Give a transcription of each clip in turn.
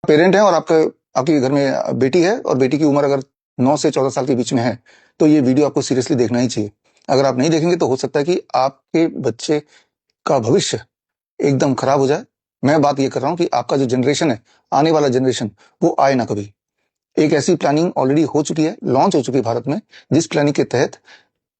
Parent हैं और आपके घर में बेटी है और बेटी की उम्र अगर 9 से 14 साल के बीच में है, तो ये वीडियो आपको सीरियसली देखना ही चाहिए। अगर आप नहीं देखेंगे तो हो सकता है कि आपके बच्चे का भविष्य एकदम खराब हो जाए। मैं बात ये कर रहा हूँ कि आपका जो जनरेशन है, आने वाला जनरेशन, वो आए ना कभी। एक ऐसी प्लानिंग ऑलरेडी हो चुकी है, लॉन्च हो चुकी है भारत में, जिस प्लानिंग के तहत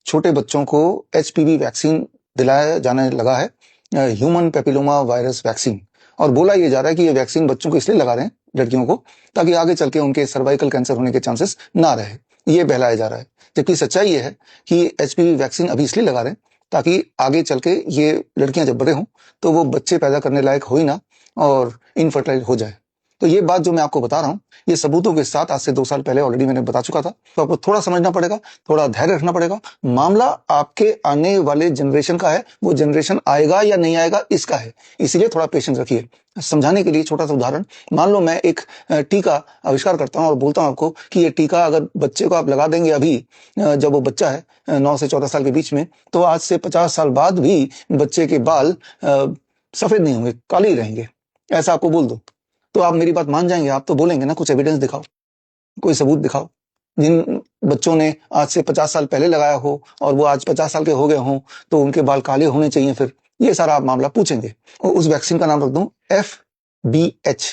छोटे बच्चों को एचपीवी वैक्सीन दिलाया जाने लगा है, ह्यूमन पेपिलोमा वायरस वैक्सीन। और बोला ये जा रहा है कि ये वैक्सीन बच्चों को इसलिए लगा रहे हैं, लड़कियों को, ताकि आगे चल के उनके सर्वाइकल कैंसर होने के चांसेस ना रहे। ये बहलाया जा रहा है, जबकि सच्चाई ये है कि एचपीवी वैक्सीन अभी इसलिए लगा रहे हैं ताकि आगे चल के ये लड़कियां जब बड़े हों तो वो बच्चे पैदा करने लायक हो ही ना और इनफर्टाइल हो जाए। तो ये बात जो मैं आपको बता रहा हूँ, ये सबूतों के साथ आज से 2 साल पहले ऑलरेडी मैंने बता चुका था। तो आपको थोड़ा समझना पड़ेगा, थोड़ा धैर्य रखना पड़ेगा। मामला आपके आने वाले जनरेशन का है, वो जनरेशन आएगा या नहीं आएगा इसका है, इसलिए थोड़ा पेशेंस रखिए। समझाने के लिए छोटा सा उदाहरण, मान लो मैं एक टीका आविष्कार करता हूँ और बोलता हूँ आपको कि ये टीका अगर बच्चे को आप लगा देंगे अभी, जब वो बच्चा है 9 से 14 साल के बीच में, तो आज से 50 साल बाद भी बच्चे के बाल सफेद नहीं होंगे, काले ही रहेंगे। ऐसा आपको बोल दो तो आप मेरी बात मान जाएंगे? आप तो बोलेंगे ना कुछ एविडेंस दिखाओ, कोई सबूत दिखाओ। जिन बच्चों ने आज से 50 साल पहले लगाया हो और वो आज 50 साल के हो गए हों, तो उनके बाल काले होने चाहिए फिर, ये सारा आप मामला पूछेंगे। और उस वैक्सीन का नाम रख दूं FBH,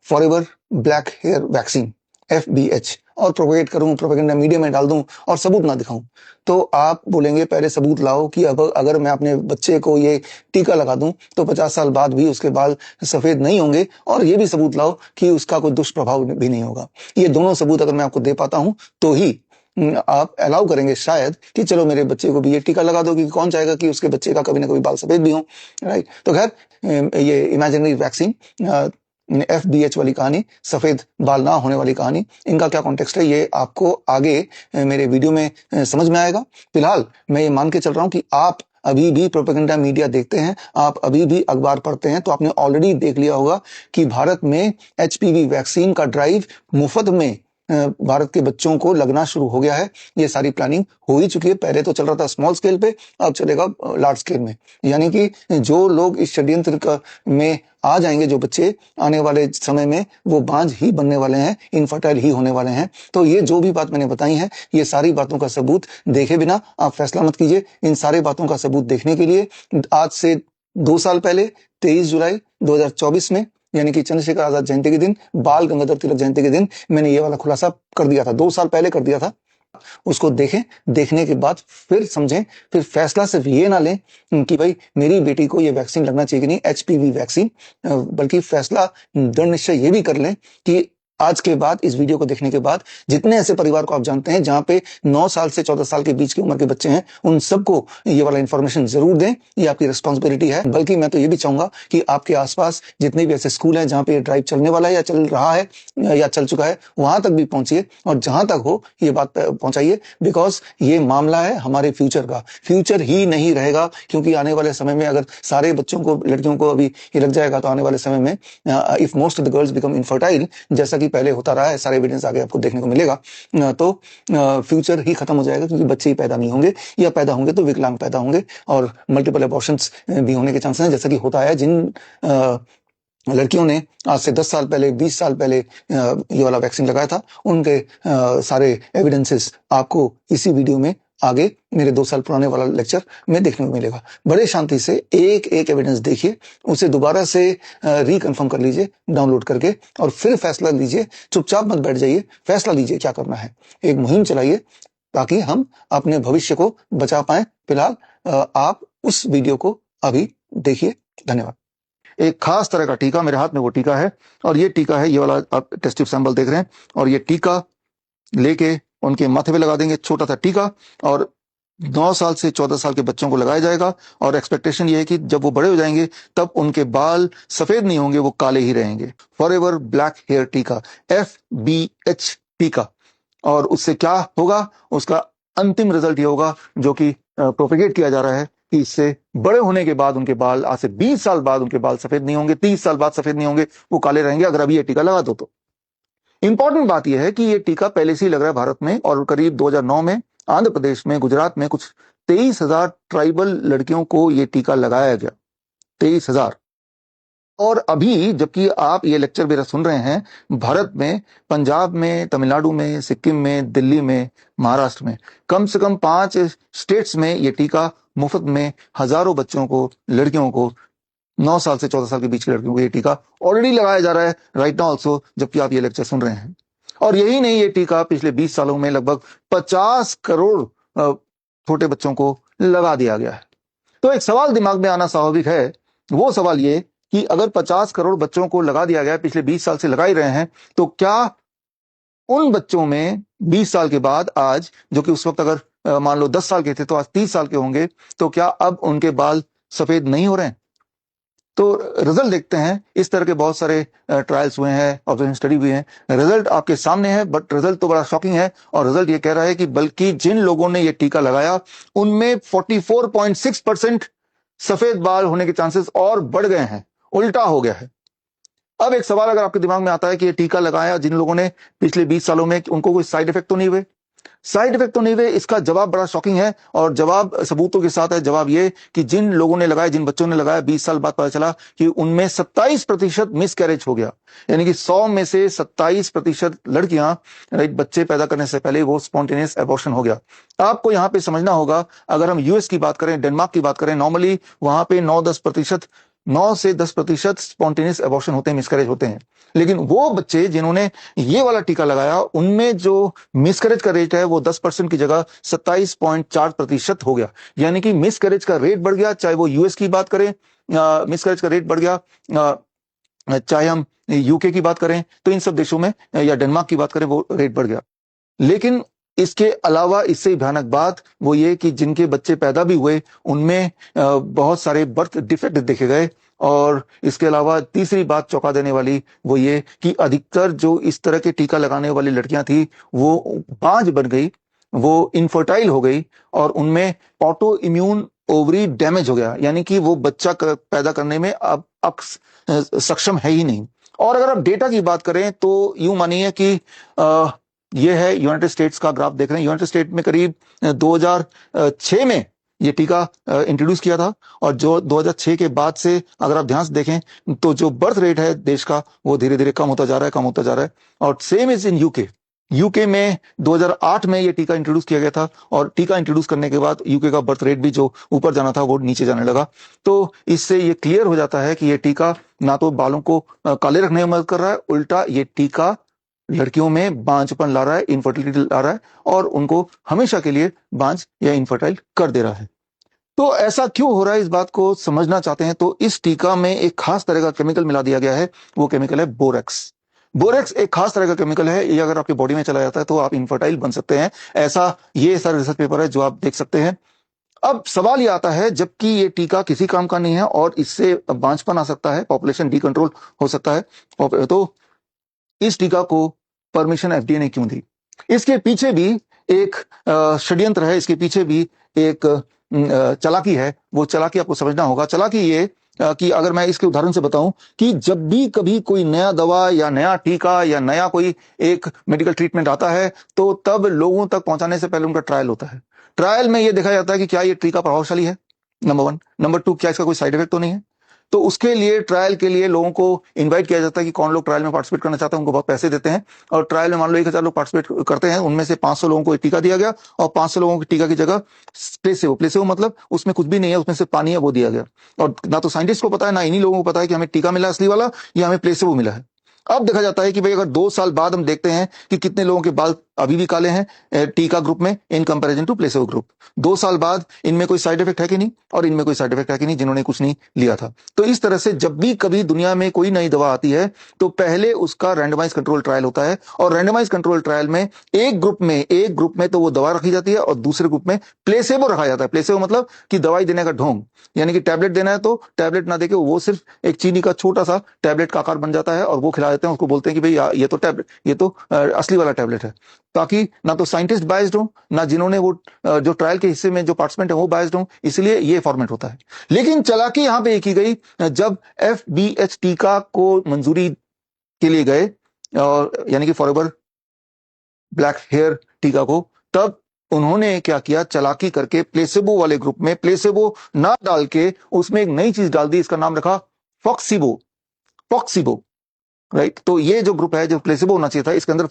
forever black hair vaccine, FBH, और प्रोपेगेट करूं, प्रोपेगेंडा मीडिया में डाल दूं और सबूत ना दिखाऊं, तो आप बोलेंगे पहले सबूत लाओ कि अब अगर मैं अपने बच्चे को ये टीका लगा दूं तो 50 साल बाद भी उसके बाल सफेद नहीं होंगे, और ये भी सबूत लाओ कि उसका कोई दुष्प्रभाव भी नहीं होगा। ये दोनों सबूत अगर मैं आपको दे पाता हूं तो ही आप अलाउ करेंगे शायद कि चलो मेरे बच्चे को भी ये टीका लगा दो, कि कौन चाहेगा कि उसके बच्चे का कभी ना कभी बाल सफेद भी हो, राइट? तो खैर, ये इमेजिनरी वैक्सीन, FBH वाली कहानी, सफेद बाल ना होने वाली कहानी, इनका क्या कॉन्टेक्स्ट है ये आपको आगे मेरे वीडियो में समझ में आएगा। फिलहाल मैं ये मान के चल रहा हूं कि आप अभी भी प्रोपेगेंडा मीडिया देखते हैं, आप अभी भी अखबार पढ़ते हैं, तो आपने ऑलरेडी देख लिया होगा कि भारत में एचपीवी वैक्सीन का ड्राइव मुफ्त में भारत के बच्चों को लगना शुरू हो गया है। ये सारी प्लानिंग हो ही चुकी है। पहले तो चल रहा था स्मॉल स्केल पे, अब चलेगा लार्ज स्केल में। यानी कि जो लोग इस षड्यंत्र में आ जाएंगे, जो बच्चे आने वाले समय में वो बांझ ही बनने वाले हैं, इनफर्टाइल ही होने वाले हैं। तो ये जो भी बात मैंने बताई है, ये सारी बातों का सबूत देखे बिना आप फैसला मत कीजिए। इन सारे बातों का सबूत देखने के लिए आज से 2 साल पहले 23 जुलाई 2024 में, यानी कि चंद्रशेखर आजाद जयंती के दिन, बाल गंगाधर तिलक जयंती के दिन, मैंने ये वाला खुलासा कर दिया था। 2 साल पहले कर दिया था। उसको देखें, देखने के बाद फिर समझें, फिर फैसला सिर्फ ये ना लें कि भाई मेरी बेटी को ये वैक्सीन लगना चाहिए कि नहीं, एचपीवी वैक्सीन, बल्कि फैसला दृढ़ निश्चय ये भी कर लें कि आज के बाद, इस वीडियो को देखने के बाद, जितने ऐसे परिवार को आप जानते हैं जहां पे 9 साल से 14 साल के बीच की उम्र के बच्चे हैं, उन सबको ये वाला इंफॉर्मेशन जरूर दें। ये आपकी रिस्पॉन्सिबिलिटी है। बल्कि मैं तो ये भी चाहूंगा कि आपके आसपास जितने भी ऐसे स्कूल हैं जहां पे ये ड्राइव चलने वाला है या चल रहा है या चल चुका है, वहां तक भी पहुंचिए और जहां तक हो ये बात पहुंचाइए। बिकॉज ये मामला है हमारे फ्यूचर का। फ्यूचर ही नहीं रहेगा, क्योंकि आने वाले समय में अगर सारे बच्चों को, लड़कियों को अभी ये लग जाएगा, तो आने वाले समय में if most of the girls become infertile, जैसा कि पहले होता रहा है, सारे एविडेंस आगे आपको देखने को मिलेगा, तो फ्यूचर ही खत्म हो जाएगा, क्योंकि बच्चे ही पैदा नहीं होंगे, या पैदा होंगे तो विकलांग पैदा होंगे, और मल्टीपल अबॉर्शंस भी होने के चांसेस हैं, जैसा कि होता है जिन लड़कियों ने आज से 10 साल पहले, 20 साल पहले ये वाला वैक्सीन लगाया था। उनके सारे एविडेंसेस आपको इसी वीडियो में आगे मेरे 2 साल पुराने वाला लेक्चर में देखने को मिलेगा। बड़े शांति से एक एक एविडेंस देखिए, उसे दोबारा से रिकन्फर्म कर लीजिए डाउनलोड करके, और फिर फैसला लीजिए। चुपचाप मत बैठ जाइए, फैसला लीजिए क्या करना है। एक मुहिम चलाइए ताकि हम अपने भविष्य को बचा पाए। फिलहाल आप उस वीडियो को अभी देखिए। धन्यवाद। एक खास तरह का टीका, मेरे हाथ में वो टीका है, और ये टीका है, ये वाला आप टेस्ट ट्यूब सैंपल देख रहे हैं, और ये टीका लेके उनके माथे पे लगा देंगे, छोटा सा टीका, और 9 साल से 14 साल के बच्चों को लगाया जाएगा। और एक्सपेक्टेशन ये है कि जब वो बड़े हो जाएंगे तब उनके बाल सफेद नहीं होंगे, वो काले ही रहेंगे। फॉरएवर ब्लैक हेयर टीका, FBH टीका। और उससे क्या होगा, उसका अंतिम रिजल्ट ये होगा जो कि प्रोपेगेट किया जा रहा है, कि इससे बड़े होने के बाद उनके बाल, आज से 20 साल बाद उनके बाल सफेद नहीं होंगे, 30 साल बाद सफेद नहीं होंगे, वो काले रहेंगे अगर अभी ये टीका लगा दो तो। इंपॉर्टेंट बात यह है कि ये टीका पहले से ही लग रहा है भारत में, और करीब 2009 में आंध्र प्रदेश में, गुजरात में कुछ 23,000 ट्राइबल लड़कियों को ये टीका लगाया गया। 23,000। और अभी जबकि आप ये लेक्चर मेरा सुन रहे हैं, भारत में, पंजाब में, तमिलनाडु में, सिक्किम में, दिल्ली में, महाराष्ट्र में, कम से कम 5 स्टेट्स में ये टीका मुफ्त में हजारों बच्चों को, लड़कियों को, 9 साल से 14 साल के बीच की लड़कियों को ये टीका ऑलरेडी लगाया जा रहा है राइट नाउ ऑल्सो, जबकि आप ये लेक्चर सुन रहे हैं। और यही नहीं, ये टीका पिछले 20 सालों में लगभग 50 करोड़ छोटे बच्चों को लगा दिया गया है। तो एक सवाल दिमाग में आना स्वाभाविक है, वो सवाल ये कि अगर 50 करोड़ बच्चों को लगा दिया गया, पिछले 20 साल से लगा ही रहे हैं, तो क्या उन बच्चों में 20 साल के बाद आज, जो कि उस वक्त अगर मान लो 10 साल के थे तो आज 30 साल के होंगे, तो क्या अब उनके बाल सफेद नहीं हो रहे हैं? तो रिजल्ट देखते हैं। इस तरह के बहुत सारे ट्रायल्स हुए हैं, ऑब्जर्वेशन स्टडी हुए हैं, रिजल्ट आपके सामने है, बट रिजल्ट तो बड़ा शॉकिंग है। और रिजल्ट ये कह रहा है कि बल्कि जिन लोगों ने ये टीका लगाया उनमें 44.6% सफेद बाल होने के चांसेस और बढ़ गए हैं, उल्टा हो गया है। अब एक सवाल अगर आपके दिमाग में आता है कि ये टीका लगाया जिन लोगों ने पिछले 20 सालों में, उनको कोई साइड इफेक्ट तो नहीं हुए? साइड इफेक्ट तो नहीं हुए, इसका जवाब बड़ा शॉकिंग है और जवाब सबूतों के साथ है। जवाब ये कि जिन लोगों ने लगाया, जिन बच्चों ने लगाया, 20 साल बाद पता चला कि उनमें 27% मिसकैरेज हो गया। यानी कि 100 में से 27% लड़कियां, राइट, बच्चे पैदा करने से पहले वो स्पॉन्टेनियस एबॉर्शन हो गया। आपको यहां पे समझना होगा, अगर हम यूएस की बात करें, डेनमार्क की बात करें, नॉर्मली वहां पे 9 से 10% स्पॉन्टेनियस एबॉर्शन होते हैं, मिसकैरेज होते हैं। लेकिन वो बच्चे जिन्होंने ये वाला टीका लगाया, उनमें जो मिसकैरेज का रेट है वो 10% की जगह 27.4% हो गया। यानी कि मिसकैरेज का रेट बढ़ गया, चाहे वो यूएस की बात करें, मिसकैरेज का रेट बढ़ गया, चाहे हम यूके की बात करें, तो इन सब देशों में, या डेनमार्क की बात करें, वो रेट बढ़ गया। लेकिन इसके अलावा इससे ही भयानक बात वो ये कि जिनके बच्चे पैदा भी हुए उनमें बहुत सारे बर्थ डिफेक्ट देखे गए। और इसके अलावा तीसरी बात चौंका देने वाली वो ये कि अधिकतर जो इस तरह के टीका लगाने वाली लड़कियां थी वो बांझ बन गई, वो इनफर्टाइल हो गई और उनमें ऑटो इम्यून ओवरी डैमेज हो गया। यानी कि वो बच्चा पैदा करने में अब सक्षम है ही नहीं। और अगर आप डेटा की बात करें तो यूं मानिए कि ये है यूनाइटेड स्टेट्स का ग्राफ देख रहे हैं। यूनाइटेड स्टेट में करीब 2006 में ये टीका इंट्रोड्यूस किया था और जो 2006 के बाद से अगर आप ध्यान से देखें तो जो बर्थ रेट है देश का वो धीरे धीरे कम होता जा रहा है, कम होता जा रहा है। और same is in UK. UK में 2008 में ये टीका इंट्रोड्यूस किया गया था और टीका इंट्रोड्यूस करने के बाद यूके का बर्थ रेट भी जो ऊपर जाना था वो नीचे जाने लगा। तो इससे ये क्लियर हो जाता है कि ये टीका ना तो बालों को काले रखने में मदद कर रहा है, उल्टा ये टीका लड़कियों में बांझपन ला रहा है, इनफर्टिलिटी ला रहा है और उनको हमेशा के लिए बांझ या इनफर्टाइल कर दे रहा है। तो ऐसा क्यों हो रहा है, इस बात को समझना चाहते हैं तो इस टीका में एक खास तरह का केमिकल मिला दिया गया है। वो केमिकल है बोरेक्स। बोरेक्स एक खास तरह का केमिकल है, ये अगर आपके बॉडी में चला जाता है तो आप इनफर्टाइल बन सकते हैं। ऐसा ये सारा रिसर्च पेपर है जो आप देख सकते हैं। अब सवाल ये आता है, जबकि ये टीका किसी काम का नहीं है और इससे बांझपन आ सकता है, पॉपुलेशन डिकंट्रोल हो सकता है, तो इस टीका को परमिशन एफडीए ने क्यों दी? इसके पीछे भी एक षड्यंत्र है, इसके पीछे भी एक चालाकी है। वो चालाकी आपको समझना होगा। चालाकी ये कि अगर मैं इसके उदाहरण से बताऊं कि जब भी कभी कोई नया दवा या नया टीका या नया कोई एक मेडिकल ट्रीटमेंट आता है तो तब लोगों तक पहुंचाने से पहले उनका ट्रायल होता है। ट्रायल में यह देखा जाता है कि क्या ये टीका प्रभावशाली है, नंबर 1। नंबर 2, क्या इसका कोई साइड इफेक्ट तो नहीं है। तो उसके लिए ट्रायल के लिए लोगों को इनवाइट किया जाता है कि कौन लोग ट्रायल में पार्टिसिपेट करना चाहते हैं, उनको बहुत पैसे देते हैं। और ट्रायल में मान लो 1000 लोग पार्टिसिपेट करते हैं, उनमें से 500 लोगों को टीका दिया गया और 500 लोगों की टीका की जगह प्लेसेबो मतलब उसमें कुछ भी नहीं है, उसमें से पानी है, वो दिया गया। और ना तो साइंटिस्ट को पता है, ना इन्हीं लोगों को पता है कि हमें टीका मिला असली वाला या हमें प्लेसेबो मिला है। अब देखा जाता है कि भाई अगर 2 साल बाद हम देखते हैं कि कितने लोगों के बाल अभी भी काले हैं टीका ग्रुप में in comparison to placebo group, 2 साल बाद इनमें कोई साइड इफेक्ट है कि नहीं और इनमें कोई साइड इफेक्ट है कि नहीं जिन्होंने कुछ नहीं लिया था। तो इस तरह से जब भी कभी दुनिया में कोई नई दवा आती है तो पहले उसका रैंडमाइज कंट्रोल ट्रायल होता है और रैंडमाइज कंट्रोल ट्रायल में एक ग्रुप में तो वो दवा रखी जाती है और दूसरे ग्रुप में प्लेसेबो रखा जाता है। प्लेसेबो मतलब कि दवाई देने का ढोंग, यानी कि टैबलेट देना है तो टैबलेट ना देके वो सिर्फ एक चीनी का छोटा सा टैबलेट का आकार बन जाता है और वो खिला देते हैं। उसको बोलते हैं कि भाई ये तो टैबलेट, ये तो असली वाला टैबलेट है, ताकि ना तो साइंटिस्ट बायस्ड हो, ना जिन्होंने वो जो ट्रायल के हिस्से में जो पार्टिसिपेंट है वो बायस्ड हो, इसलिए ये फॉर्मेट होता है। लेकिन चालाकी यहां पे की गई, जब एफबीएच टीका को मंजूरी के लिए गए और यानी कि फॉरएवर ब्लैक हेयर टीका को, तब उन्होंने क्या किया, चालाकी करके प्लेसेबो वाले ग्रुप में प्लेसेबो ना डाल के उसमें एक नई चीज डाल दी, इसका नाम रखा फॉक्सिबो। फ्लॉक्सिबो, राइट। तो ये जो ग्रुप है, जो प्लेसिबो होना चाहिए था, इसके अंदर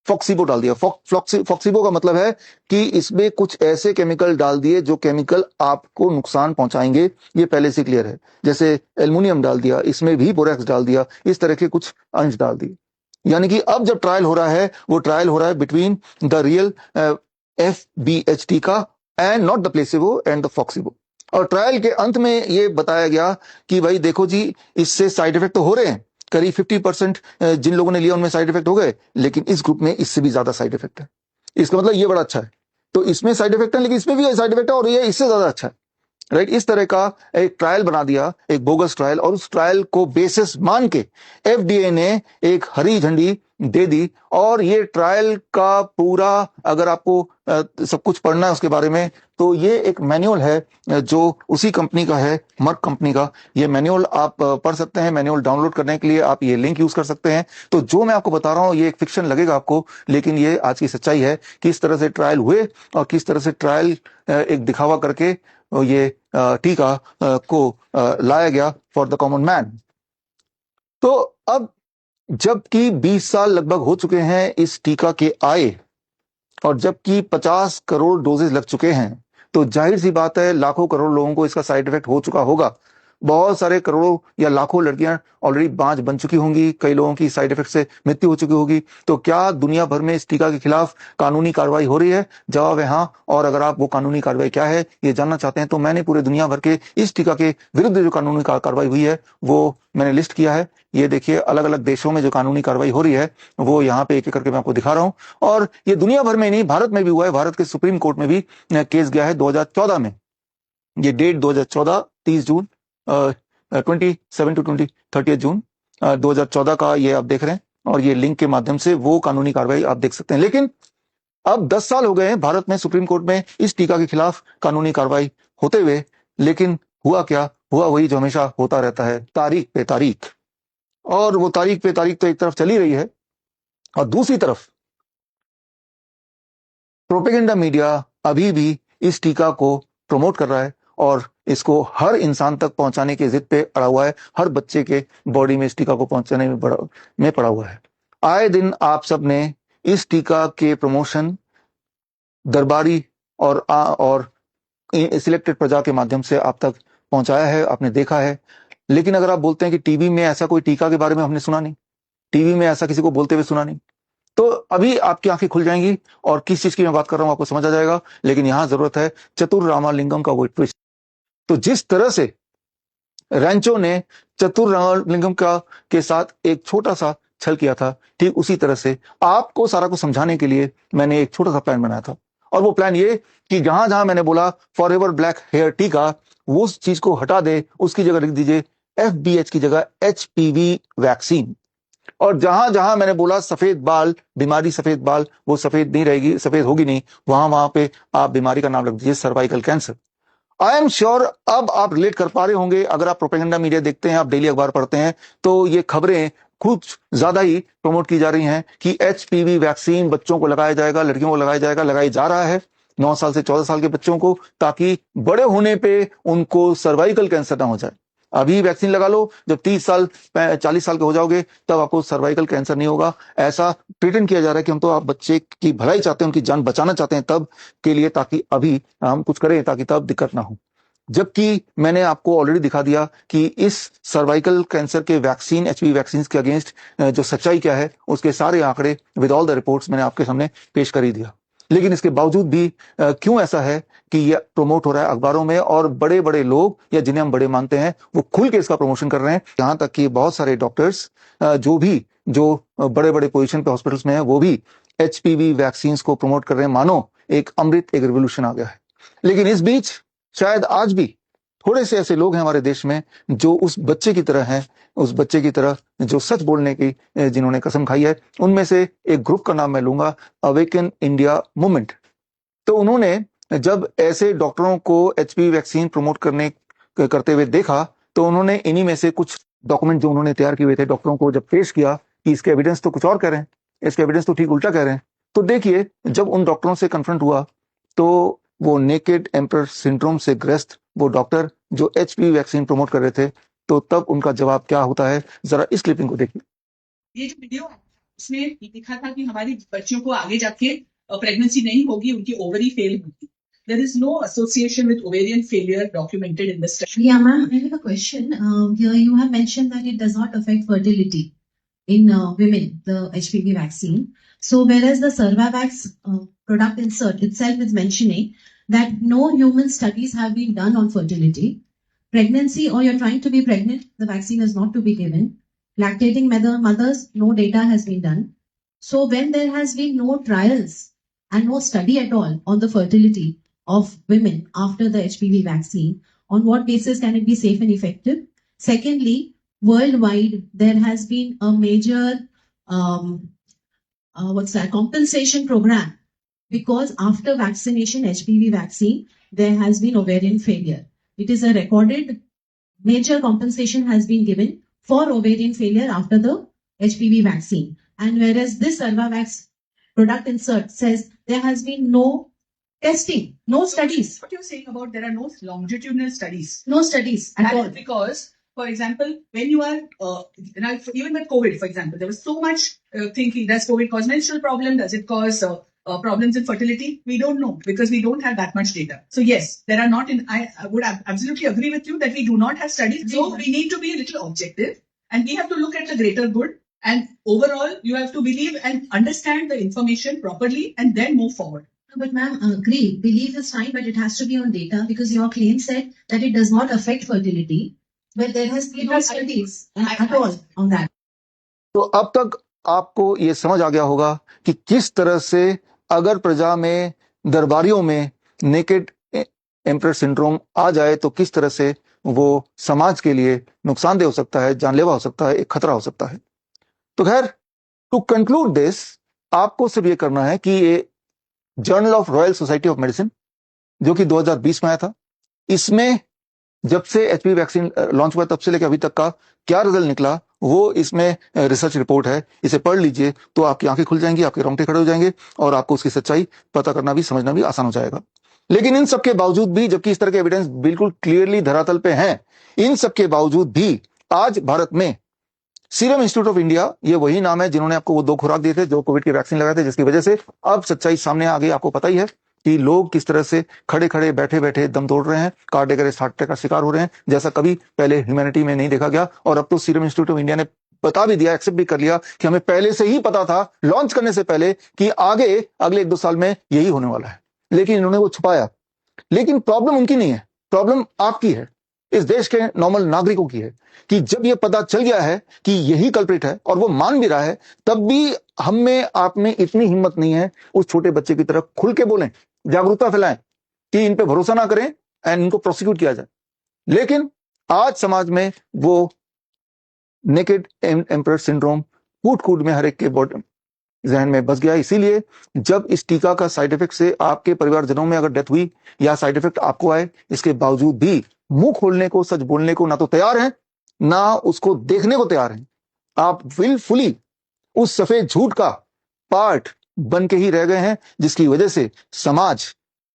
फ्लॉक्सिबो डाल दिया। फ्लॉक्सिबो का मतलब है कि इसमें कुछ ऐसे केमिकल डाल दिए जो केमिकल आपको नुकसान पहुंचाएंगे, ये पहले से क्लियर है। जैसे एल्युमिनियम डाल दिया, इसमें भी बोरेक्स डाल दिया, इस तरह के कुछ अंश डाल दिए। यानी कि अब जब ट्रायल हो रहा है, वो ट्रायल हो रहा है बिटवीन द रियल FBHT का and not the placebo and the फ्लॉक्सिबो। और ट्रायल के अंत में ये बताया गया कि भाई देखो जी, इससे साइड इफेक्ट तो हो रहे हैं, करीब 50% जिन लोगों ने लिया उनमें साइड इफेक्ट हो गए, लेकिन इस ग्रुप में इससे भी ज्यादा साइड इफेक्ट है। इसका मतलब ये बड़ा अच्छा है। तो इसमें साइड इफेक्ट है, लेकिन इसमें भी साइड इफेक्ट है, और ये इससे ज्यादा अच्छा है, राइट। इस तरह का एक ट्रायल बना दिया, एक बोगस ट्रायल, और उस ट्रायल को बेसिस मान के FDA ने एक हरी झंडी दे दी। और ये ट्रायल का पूरा, अगर आपको सब कुछ पढ़ना है उसके बारे में, तो ये एक मैनुअल है जो उसी कंपनी का है, मर्क कंपनी का। ये मैनुअल आप पढ़ सकते हैं। मैनुअल डाउनलोड करने के लिए आप ये लिंक यूज कर सकते हैं। तो जो मैं आपको बता रहा हूं, ये एक फिक्शन लगेगा आपको, लेकिन ये आज की सच्चाई है, किस तरह से ट्रायल हुए और किस तरह से ट्रायल एक दिखावा करके ये टीका को लाया गया फॉर द कॉमन मैन। तो अब जबकि 20 साल लगभग हो चुके हैं इस टीका के आए, और जबकि 50 करोड़ डोजेज लग चुके हैं, तो जाहिर सी बात है लाखों करोड़ लोगों को इसका साइड इफेक्ट हो चुका होगा। बहुत सारे करोड़ों या लाखों लड़कियां ऑलरेडी बांझ बन चुकी होंगी, कई लोगों की साइड इफेक्ट से मृत्यु हो चुकी होगी। तो क्या दुनिया भर में इस टीका के खिलाफ कानूनी कार्रवाई हो रही है? जवाब है हाँ। और अगर आप वो कानूनी कार्रवाई क्या है ये जानना चाहते हैं, तो मैंने पूरे दुनिया भर के इस टीका के विरुद्ध जो कानूनी कार्रवाई हुई है वो मैंने लिस्ट किया है। ये देखिए, अलग अलग देशों में जो कानूनी कार्रवाई हो रही है वो यहाँ पे एक एक करके मैं आपको दिखा रहा हूं। और ये दुनिया भर में नहीं, भारत में भी हुआ है। भारत के सुप्रीम कोर्ट में भी केस गया है 2014 में। ये डेट 2014, 30 जून, 27 टू 30 जून 2014 का ये आप देख रहे हैं, और ये लिंक के माध्यम से वो कानूनी कार्रवाई आप देख सकते हैं। लेकिन अब 10 साल हो गए हैं भारत में सुप्रीम कोर्ट में इस टीका के खिलाफ कानूनी कार्रवाई होते हुए, लेकिन हुआ क्या? हुआ वही जो हमेशा होता रहता है, तारीख पे तारीख। और वो तारीख पे तारीख तो एक तरफ चली रही है, और दूसरी तरफ प्रोपेगेंडा मीडिया अभी भी इस टीका को प्रमोट कर रहा है, और इसको हर इंसान तक पहुंचाने की जिद पे अड़ा हुआ है। हर बच्चे के बॉडी में इस टीका को पहुंचाने में पड़ा हुआ है। आए दिन आप सब ने इस टीका के प्रमोशन दरबारी और सिलेक्टेड प्रजा के माध्यम से आप तक पहुंचाया है, आपने देखा है। लेकिन अगर आप बोलते हैं कि टीवी में ऐसा कोई टीका के बारे में हमने सुना नहीं, टीवी में ऐसा किसी को बोलते हुए सुना नहीं, तो अभी आपकी आंखें खुल जाएंगी और किस चीज की मैं बात कर रहा हूं आपको समझ आ जाएगा। लेकिन यहां जरूरत है चतुर रामालिंगम का वो ट्विस्ट। तो जिस तरह से रैंचो ने चतुर रामालिंगम का के साथ एक छोटा सा छल किया था, ठीक उसी तरह से आपको सारा कुछ समझाने के लिए मैंने एक छोटा सा प्लान बनाया था। और वो प्लान ये कि जहां जहां मैंने बोला फॉरएवर ब्लैक हेयर टीका, वो उस चीज को हटा दे, उसकी जगह लिख दीजिए FBH की जगह HPV वैक्सीन। और जहां जहां मैंने बोला सफेद बाल बीमारी, सफेद बाल, वो सफेद नहीं रहेगी, सफेद होगी नहीं, वहां वहां पे आप बीमारी का नाम रख दीजिए cervical cancer. I am sure अब आप रिलेट कर पा रहे होंगे। अगर आप प्रोपेगेंडा मीडिया देखते हैं, आप डेली अखबार पढ़ते हैं, तो ये खबरें कुछ ज्यादा ही प्रमोट की जा रही हैं कि HPV वैक्सीन बच्चों को लगाया जाएगा, लड़कियों को लगाया जाएगा, लगाया जा रहा है 9 साल से 14 साल के बच्चों को, ताकि बड़े होने पे उनको सर्वाइकल कैंसर ना हो जाए। अभी वैक्सीन लगा लो, जब 30 साल 40 साल के हो जाओगे तब आपको सर्वाइकल कैंसर नहीं होगा। ऐसा प्रिटेंड किया जा रहा है कि हम तो आप बच्चे की भलाई चाहते हैं, उनकी जान बचाना चाहते हैं तब के लिए, ताकि अभी हम कुछ करें ताकि तब दिक्कत ना हो। जबकि मैंने आपको ऑलरेडी दिखा दिया कि इस सर्वाइकल कैंसर के वैक्सीन, HPV वैक्सीन के अगेंस्ट जो सच्चाई क्या है, उसके सारे आंकड़े विद ऑल द रिपोर्ट्स मैंने आपके सामने पेश कर ही दिया। लेकिन इसके बावजूद भी क्यों ऐसा है कि ये प्रमोट हो रहा है अखबारों में, और बड़े बड़े लोग या जिन्हें हम बड़े मानते हैं वो खुल के इसका प्रमोशन कर रहे हैं। यहां तक कि बहुत सारे डॉक्टर्स जो बड़े बड़े पोजीशन पे हॉस्पिटल्स में है, वो भी HPV वैक्सीन को प्रमोट कर रहे हैं, मानो एक अमृत, एक रिवोल्यूशन आ गया है। लेकिन इस बीच शायद आज भी थोड़े से ऐसे लोग हैं हमारे देश में जो उस बच्चे की तरह हैं, उस बच्चे की तरह जो सच बोलने की जिन्होंने कसम खाई है। उनमें से एक ग्रुप का नाम मैं लूंगा अवेकन इंडिया मूवमेंट। तो उन्होंने जब ऐसे डॉक्टरों को HPV वैक्सीन प्रमोट करते हुए देखा, तो उन्होंने इन्हीं में से कुछ डॉक्यूमेंट जो उन्होंने तैयार किए हुए थे डॉक्टरों को जब पेश किया कि इसके एविडेंस तो कुछ और कह रहे हैं, इसके एविडेंस तो ठीक उल्टा कह रहे हैं। तो देखिए, जब उन डॉक्टरों से कन्फ्रंट हुआ, तो वो नेकेड एम्पर सिंड्रोम से ग्रस्त वो डॉक्टर जो HPV वैक्सीन प्रमोट कर रहे थे, तो तब उनका जवाब क्या होता है, जरा इस क्लिपिंग को देखिए। ये जो वीडियो है उसमें लिखा था कि हमारी बच्चियों को आगे जाके प्रेगनेंसी नहीं होगी, उनकी ओवरी फेल होगी. There is no association with ovarian failure documented in the study. Yeah, ma'am, I have a question. Here you have mentioned that it does not affect fertility in women, the HPV vaccine. So whereas the Cervavax product insert itself is mentioning that no human studies have been done on fertility. Pregnancy or you're trying to be pregnant, the vaccine is not to be given. Lactating mothers, no data has been done. So when there has been no trials and no study at all on the fertility of women after the HPV vaccine, on what basis can it be safe and effective? Secondly, worldwide, there has been a major, compensation program because after vaccination, HPV vaccine, there has been ovarian failure. It is a recorded major compensation has been given for ovarian failure after the HPV vaccine. And whereas this Cervavax product insert says there has been no testing, no studies. What you're saying about there are no longitudinal studies. No studies at That all. is because, for example, when you are, even with COVID, for example, there was so much thinking, does COVID cause menstrual problem? Does it cause problems in fertility? We don't know because we don't have that much data. So yes, there are not I would absolutely agree with you that we do not have studies. So we need to be a little objective and we have to look at the greater good. And overall, you have to believe and understand the information properly and then move forward. But ma'am, agree, belief is fine, but it has to be on data because your claim said that it does not affect fertility, but there has been no studies at all on that. तो अब तक आपको ये समझ आ गया होगा कि किस तरह से अगर प्रजा में, दरबारियों में नेकेड एम्परर सिंड्रोम आ जाए तो किस तरह से वो समाज के लिए नुकसानदेह हो सकता है, जानलेवा हो सकता है, एक खतरा हो सकता है। तो खैर, टू कंक्लूड दिस, आपको सिर्फ ये करना है कि ये journal of royal society of medicine जो कि 2020 में आया था, इसमें जब से एचपीवी वैक्सीन लॉन्च हुआ तब से लेकर अभी तक का क्या रिजल्ट निकला वो इसमें रिसर्च रिपोर्ट है। इसे पढ़ लीजिए तो आपकी आंखें खुल जाएंगी, आपके रोंगटे खड़े हो जाएंगे और आपको उसकी सच्चाई पता करना भी, समझना भी आसान हो जाएगा। लेकिन इन सब के बावजूद भी, जबकि इस तरह के एविडेंस बिल्कुल क्लियरली धरातल पे हैं, इन सब के बावजूद भी आज भारत में सीरम इंस्टीट्यूट ऑफ इंडिया, ये वही नाम है जिन्होंने आपको वो 2 खुराक दिए थे जो कोविड की वैक्सीन लगाए थे, जिसकी वजह से अब सच्चाई सामने आ गई। आपको पता ही है कि लोग किस तरह से खड़े खड़े बैठे बैठे दम तोड़ रहे हैं, कार्डियक अरेस्ट, हार्ट अटैक का शिकार हो रहे हैं, जैसा कभी पहले ह्यूमैनिटी में नहीं देखा गया। और अब तो सीरम इंस्टीट्यूट ऑफ इंडिया ने बता भी दिया, एक्सेप्ट भी कर लिया कि हमें पहले से ही पता था, लॉन्च करने से पहले, कि आगे अगले 1-2 साल में यही होने वाला है। लेकिन इन्होंने वो छुपाया। लेकिन प्रॉब्लम उनकी नहीं है, प्रॉब्लम आपकी है, इस देश के नॉर्मल नागरिकों की है कि जब ये पता चल गया है कि यही कल्प्रिट है और वो मान भी रहा है, तब भी हम में, आप में इतनी हिम्मत नहीं है उस छोटे बच्चे की तरह खुल के बोलें, जागरूकता फैलाएं कि इन पे भरोसा ना करें एंड इनको प्रोसिक्यूट किया जाए। लेकिन आज समाज में वो नेकेड एम्परर सिंड्रोम कूट कूट में हर एक के जहन में बस गया। इसीलिए जब इस टीका का साइड इफेक्ट से आपके परिवारजनों में अगर डेथ हुई या साइड इफेक्ट आपको आए, इसके बावजूद भी मुंह खोलने को, सच बोलने को ना तो तैयार हैं, ना उसको देखने को तैयार हैं। आप विलफुली उस सफेद झूठ का पार्ट बन के ही रह गए हैं, जिसकी वजह से समाज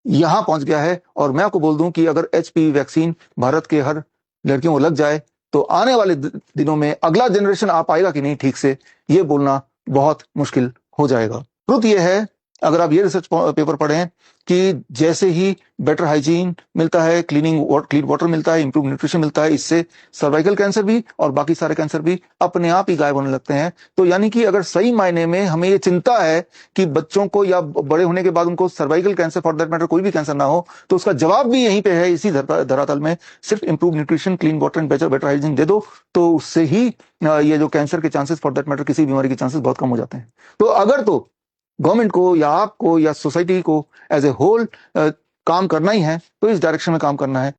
यहां पहुंच गया है। और मैं आपको बोल दूं कि अगर एचपीवी वैक्सीन भारत के हर लड़कियों को लग जाए तो आने वाले दिनों में अगला जनरेशन आ पाएगा कि नहीं ठीक से, ये बोलना बहुत मुश्किल हो जाएगा। ट्रुथ ये है, अगर आप ये रिसर्च पेपर पढ़ें कि जैसे ही बेटर हाइजीन मिलता है, क्लीन वाटर मिलता है, इंप्रूव न्यूट्रिशन मिलता है, इससे सर्वाइकल कैंसर भी और बाकी सारे कैंसर भी अपने आप ही गायब होने लगते हैं। तो यानी कि अगर सही मायने में हमें ये चिंता है कि बच्चों को या बड़े होने के बाद उनको cervical cancer, for that matter कोई भी कैंसर ना हो, तो उसका जवाब भी यहीं पे है, इसी धरातल में। सिर्फ improve nutrition, clean water and better hygiene दे दो तो उससे ही ये जो कैंसर के चांसेस, फॉर दैट मैटर किसी बीमारी के चांसेस बहुत कम हो जाते हैं। तो अगर तो गवर्नमेंट को या आपको या सोसाइटी को एज ए होल काम करना ही है तो इस डायरेक्शन में काम करना है।